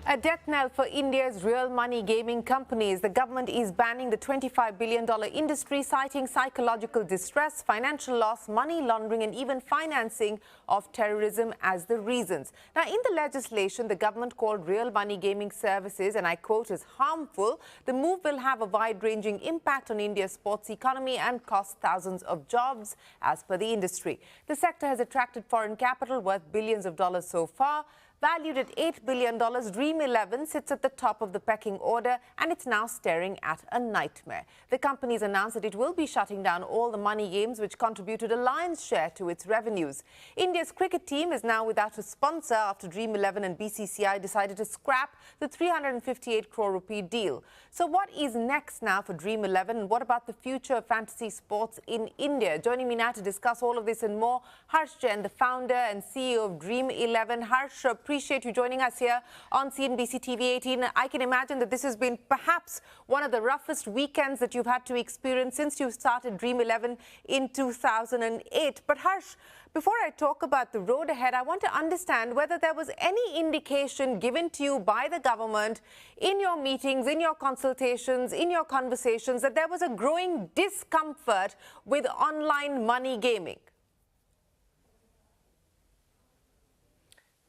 A death knell for India's real money gaming companies. The government is banning the $25 billion industry, citing psychological distress, financial loss, money laundering and even financing of terrorism as the reasons. Now, in the legislation, the government called real money gaming services, and I quote, as harmful. The move will have a wide-ranging impact on India's sports economy and cost thousands of jobs, as per the industry. The sector has attracted foreign capital worth billions of dollars so far. Valued at $8 billion, Dream11 sits at the top of the pecking order, and it's now staring at a nightmare. The company's announced that it will be shutting down all the money games which contributed a lion's share to its revenues. India's cricket team is now without a sponsor after Dream11 and BCCI decided to scrap the 358 crore rupee deal. So what is next now for Dream11, and what about the future of fantasy sports in India? Joining me now to discuss all of this and more, Harsh Jain, the founder and CEO of Dream11. Harsh, appreciate you joining us here on CNBC TV 18. I can imagine that this has been perhaps one of the roughest weekends that you've had to experience since you started Dream11 in 2008. But Harsh, before I talk about the road ahead, I want to understand whether there was any indication given to you by the government in your meetings, in your consultations, in your conversations, that there was a growing discomfort with online money gaming.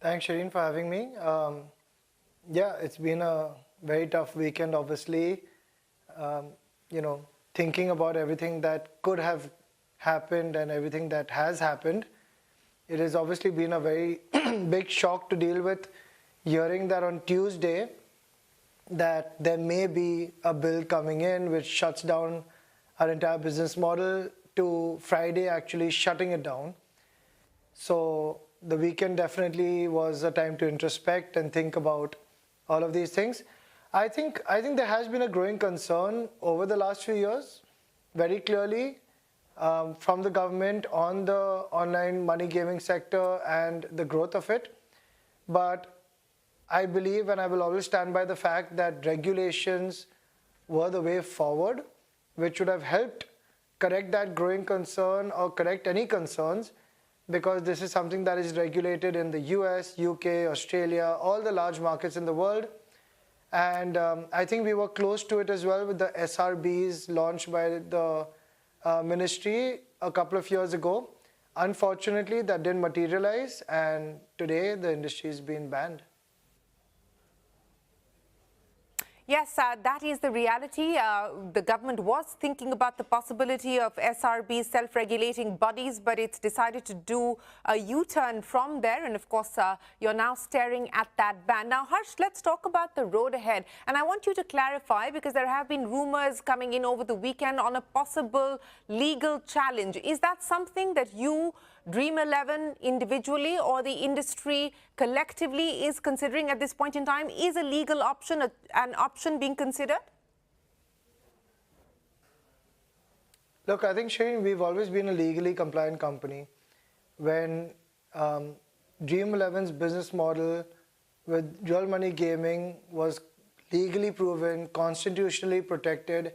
Thanks, Shireen, for having me. Yeah, it's been a very tough weekend, obviously. Thinking about everything that could have happened and everything that has happened, it has obviously been a very big shock to deal with, hearing that on Tuesday that there may be a bill coming in which shuts down our entire business model, to Friday actually shutting it down. So the weekend definitely was a time to introspect and think about all of these things. I think there has been a growing concern over the last few years, very clearly, from the government on the online money gaming sector and the growth of it. But I believe, and I will always stand by the fact, that regulations were the way forward, which would have helped correct that growing concern or correct any concerns, because this is something that is regulated in the US, UK, Australia, all the large markets in the world. And I think we were close to it as well with the SRBs launched by the ministry a couple of years ago. Unfortunately, that didn't materialize, and today the industry is being banned. Yes, that is the reality. The government was thinking about the possibility of SRBs, self-regulating bodies, but it's decided to do a U-turn from there. And of course, you're now staring at that ban. Now, Harsh, let's talk about the road ahead. And I want you to clarify, because there have been rumors coming in over the weekend on a possible legal challenge. Is that something that you, Dream11 individually, or the industry collectively is considering at this point in time? Is a legal option an option being considered? Look, I think, Shireen, we've always been a legally compliant company. When Dream11's business model with real money gaming was legally proven, constitutionally protected,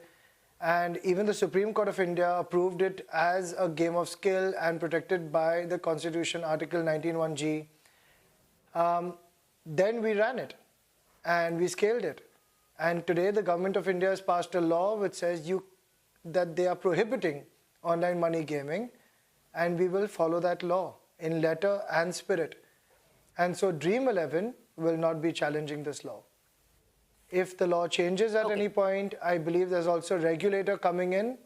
and even the Supreme Court of India approved it as a game of skill and protected by the Constitution, Article 19(1)(g). Then we ran it and we scaled it. And today the government of India has passed a law which says that they are prohibiting online money gaming, and we will follow that law in letter and spirit. And so Dream11 will not be challenging this law. If the law changes at any point, I believe there's also a regulator coming in.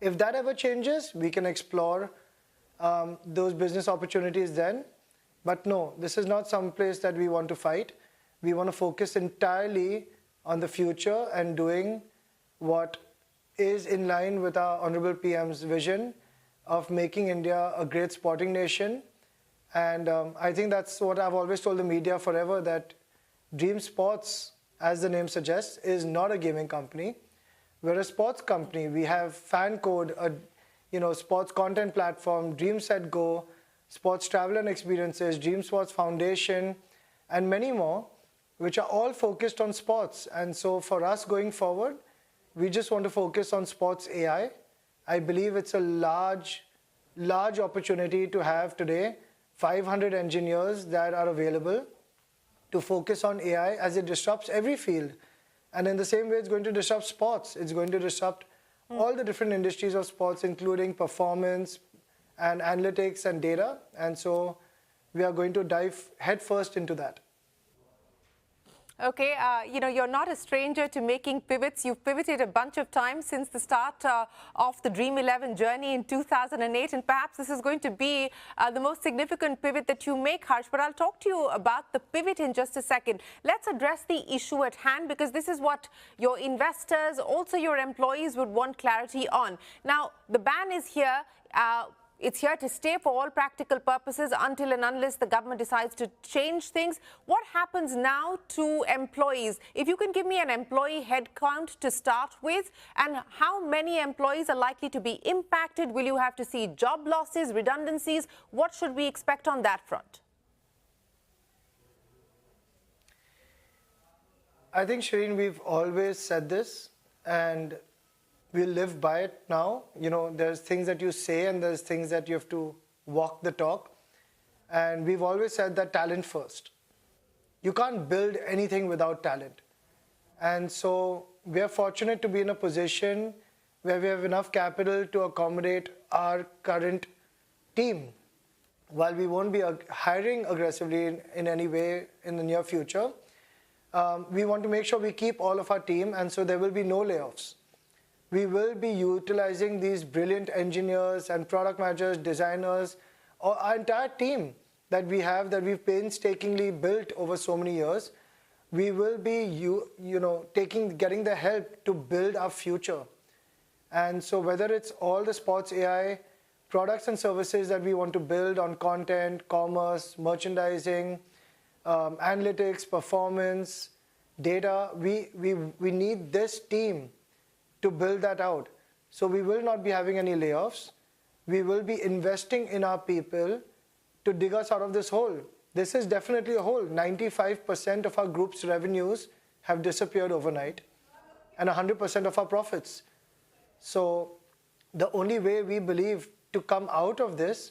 If that ever changes, we can explore those business opportunities then. But no, this is not some place that we want to fight. We want to focus entirely on the future and doing what is in line with our Honorable PM's vision of making India a great sporting nation. And I think that's what I've always told the media forever, that Dream Sports, as the name suggests, is not a gaming company. We're a sports company. We have Fan Code, a sports content platform, Dream Set Go, Sports Travel and Experiences, Dream Sports Foundation, and many more, which are all focused on sports. And so for us going forward, we just want to focus on sports AI. I believe it's a large opportunity to have today 500 engineers that are available to focus on AI as it disrupts every field. And in the same way, it's going to disrupt sports. It's going to disrupt all the different industries of sports, including performance and analytics and data. And so we are going to dive headfirst into that. Okay, you're not a stranger to making pivots. You've pivoted a bunch of times since the start of the Dream11 journey in 2008, and perhaps this is going to be the most significant pivot that you make, Harsh. But I'll talk to you about the pivot in just a second. Let's address the issue at hand, because this is what your investors, also your employees, would want clarity on. Now, the ban is here. It's here to stay for all practical purposes until and unless the government decides to change things. What happens now to employees? If you can give me an employee headcount to start with, and how many employees are likely to be impacted? Will you have to see job losses, redundancies? What should we expect on that front? I think, Shireen, we've always said this, and we'll live by it now. There's things that you say and there's things that you have to walk the talk. And we've always said that talent first. You can't build anything without talent. And so we are fortunate to be in a position where we have enough capital to accommodate our current team. While we won't be hiring aggressively in any way in the near future, we want to make sure we keep all of our team, and so there will be no layoffs. We will be utilizing these brilliant engineers and product managers, designers, or our entire team that we have, that we've painstakingly built over so many years. We will be, getting the help to build our future. And so whether it's all the sports AI products and services that we want to build on content, commerce, merchandising, analytics, performance, data, we need this team to build that out. So we will not be having any layoffs. We will be investing in our people to dig us out of this hole. This is definitely a hole. 95% of our group's revenues have disappeared overnight, and 100% of our profits. So the only way we believe to come out of this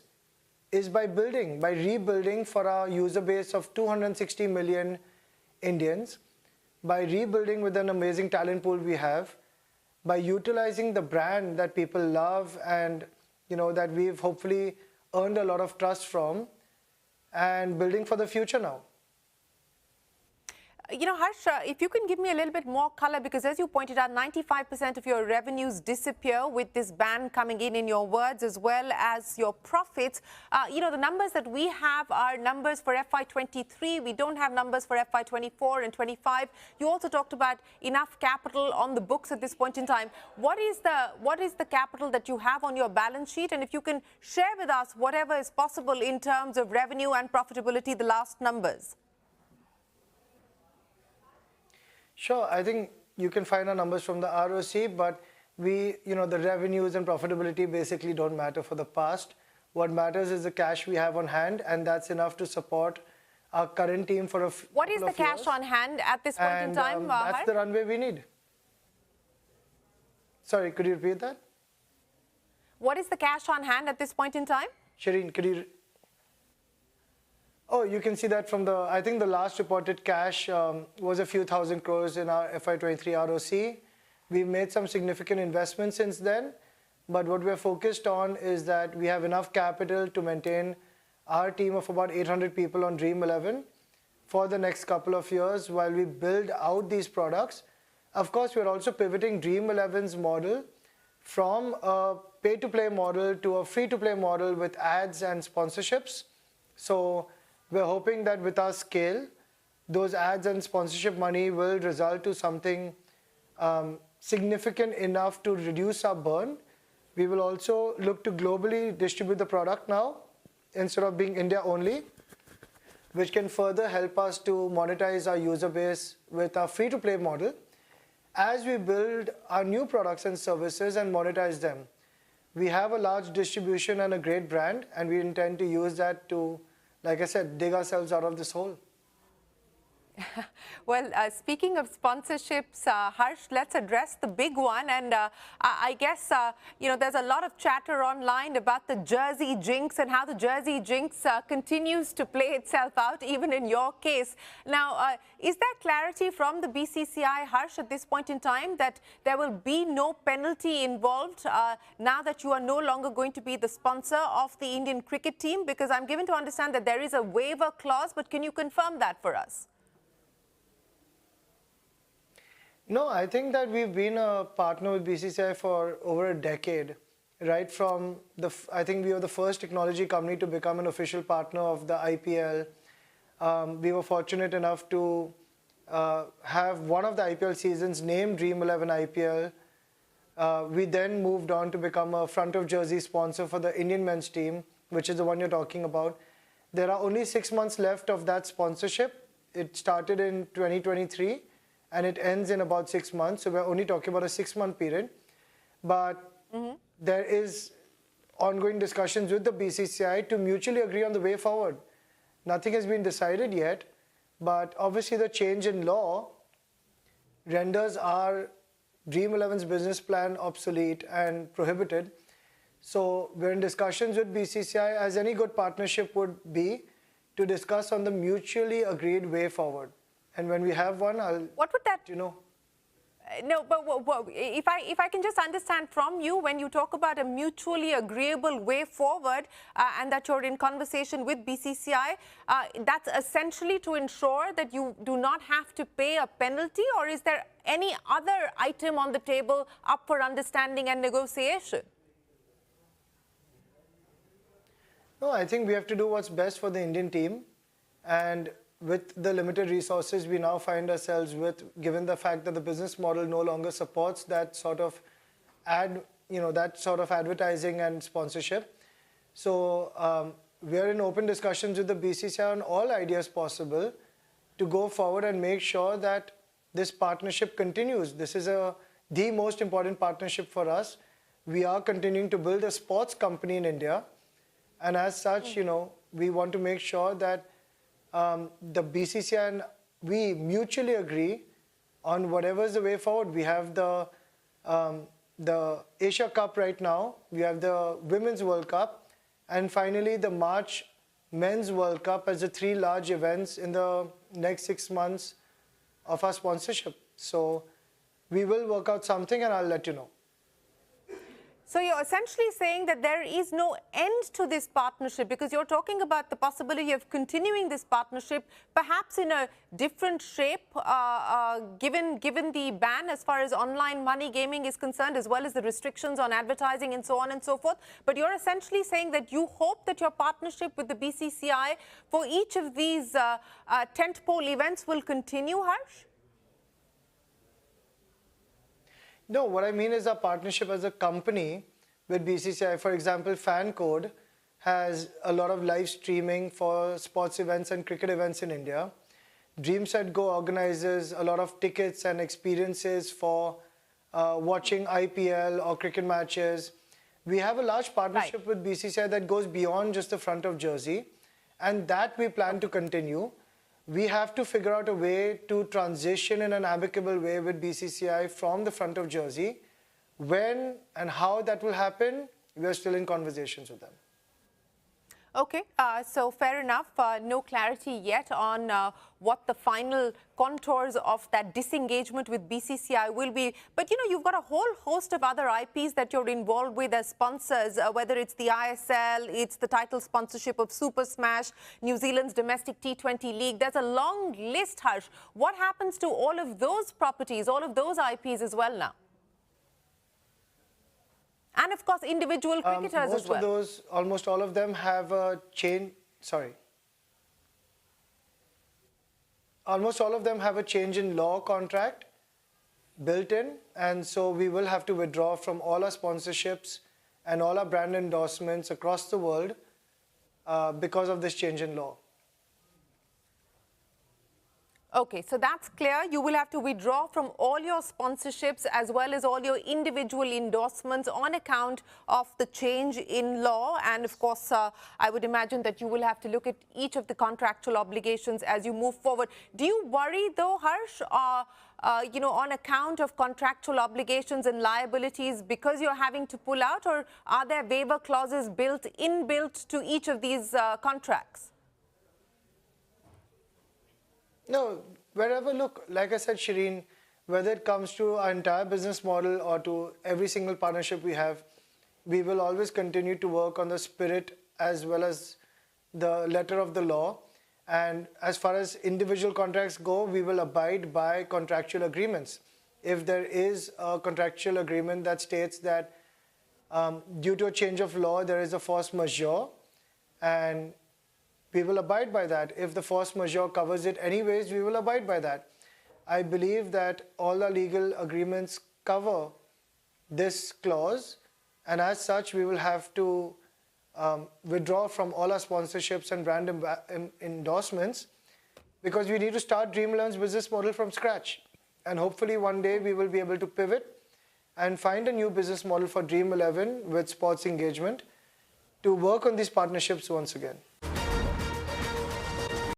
is by rebuilding for our user base of 260 million Indians, by rebuilding with an amazing talent pool we have, by utilizing the brand that people love and that we've hopefully earned a lot of trust from, and building for the future now. Harsh, if you can give me a little bit more color, because as you pointed out, 95% of your revenues disappear with this ban coming in your words, as well as your profits. The numbers that we have are numbers for FY23. We don't have numbers for FY24 and 25. You also talked about enough capital on the books at this point in time. What is the capital that you have on your balance sheet? And if you can share with us whatever is possible in terms of revenue and profitability, the last numbers. Sure, I think you can find our numbers from the ROC, but the revenues and profitability basically don't matter for the past. What matters is the cash we have on hand, and that's enough to support our current team for a few years. What is the cash on hand at this point in time, that's the runway we need. Sorry, could you repeat that? What is the cash on hand at this point in time? Shireen, could you... Oh, you can see that from I think the last reported cash was a few thousand crores in our FY23 ROC. We've made some significant investments since then, but what we're focused on is that we have enough capital to maintain our team of about 800 people on Dream11 for the next couple of years while we build out these products. Of course, we're also pivoting Dream11's model from a pay-to-play model to a free-to-play model with ads and sponsorships. So we're hoping that with our scale, those ads and sponsorship money will result to something significant enough to reduce our burn. We will also look to globally distribute the product now, instead of being India only, which can further help us to monetize our user base with our free-to-play model as we build our new products and services and monetize them. We have a large distribution and a great brand, and we intend to use that to, like I said, dig ourselves out of this hole. Well, speaking of sponsorships, Harsh, let's address the big one. And I guess, there's a lot of chatter online about the jersey jinx and how the jersey jinx continues to play itself out, even in your case. Now, is there clarity from the BCCI, Harsh, at this point in time that there will be no penalty involved now that you are no longer going to be the sponsor of the Indian cricket team? Because I'm given to understand that there is a waiver clause, but can you confirm that for us? No, I think that we've been a partner with BCCI for over a decade. Right from I think we were the first technology company to become an official partner of the IPL. We were fortunate enough to have one of the IPL seasons named Dream11 IPL. We then moved on to become a front of jersey sponsor for the Indian men's team, which is the one you're talking about. There are only 6 months left of that sponsorship. It started in 2023. And it ends in about 6 months. So we're only talking about a 6-month period. But there is ongoing discussions with the BCCI to mutually agree on the way forward. Nothing has been decided yet. But obviously the change in law renders our Dream11's business plan obsolete and prohibited. So we're in discussions with BCCI, as any good partnership would be, to discuss on the mutually agreed way forward. And when we have one, what would that, No, but if I can just understand from you, when you talk about a mutually agreeable way forward and that you're in conversation with BCCI, that's essentially to ensure that you do not have to pay a penalty, or is there any other item on the table up for understanding and negotiation? No, I think we have to do what's best for the Indian team. And with the limited resources we now find ourselves with, given the fact that the business model no longer supports that sort of advertising and sponsorship. So we're in open discussions with the BCCI on all ideas possible to go forward and make sure that this partnership continues. This is the most important partnership for us. We are continuing to build a sports company in India. And as such, we want to make sure that the BCCI and we mutually agree on whatever is the way forward. We have the Asia Cup right now. We have the Women's World Cup. And finally, the March Men's World Cup as the 3 large events in the next 6 months of our sponsorship. So we will work out something and I'll let you know. So you're essentially saying that there is no end to this partnership, because you're talking about the possibility of continuing this partnership, perhaps in a different shape, given the ban as far as online money gaming is concerned, as well as the restrictions on advertising and so on and so forth. But you're essentially saying that you hope that your partnership with the BCCI for each of these tentpole events will continue, Harsh? No, what I mean is our partnership as a company with BCCI. For example, Fan Code has a lot of live streaming for sports events and cricket events in India. Dream11 Go organizes a lot of tickets and experiences for watching IPL or cricket matches. We have a large partnership with BCCI that goes beyond just the front of jersey, and that we plan to continue. We have to figure out a way to transition in an amicable way with BCCI from the front of jersey. When and how that will happen, we are still in conversations with them. Okay, so fair enough. No clarity yet on what the final contours of that disengagement with BCCI will be. But, you've got a whole host of other IPs that you're involved with as sponsors, whether it's the ISL, it's the title sponsorship of Super Smash, New Zealand's domestic T20 league. There's a long list, Harsh. What happens to all of those properties, all of those IPs as well now? And of course, individual cricketers as well. Almost all of them have a change. Almost all of them have a change in law contract built in, and so we will have to withdraw from all our sponsorships and all our brand endorsements across the world because of this change in law. Okay, so that's clear. You will have to withdraw from all your sponsorships as well as all your individual endorsements on account of the change in law. And of course, I would imagine that you will have to look at each of the contractual obligations as you move forward. Do you worry, though, Harsh, on account of contractual obligations and liabilities because you're having to pull out, or are there waiver clauses inbuilt to each of these contracts? No, wherever, look, like I said, Shireen, whether it comes to our entire business model or to every single partnership we have, we will always continue to work on the spirit as well as the letter of the law. And as far as individual contracts go, we will abide by contractual agreements. If there is a contractual agreement that states that due to a change of law, there is a force majeure, and we will abide by that. If the force majeure covers it anyways, we will abide by that. I believe that all our legal agreements cover this clause, and as such, we will have to withdraw from all our sponsorships and brand endorsements, because we need to start Dream11's business model from scratch. And hopefully one day we will be able to pivot and find a new business model for Dream11 with sports engagement to work on these partnerships once again.